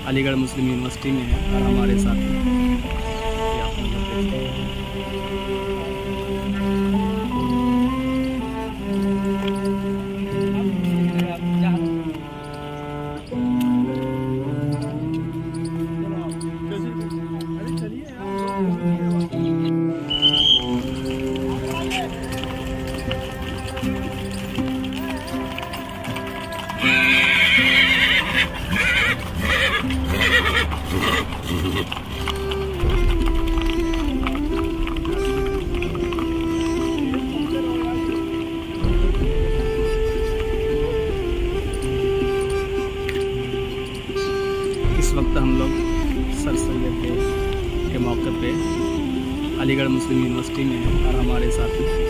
अलीगढ़ मुस्लिम university में है और हमारे साथ ये आप लोग देख सकते हैं। इस वक्त हम लोग सर सैयद के मौके पे अलीगढ़ मुस्लिम यूनिवर्सिटी में हैं और हमारे साथ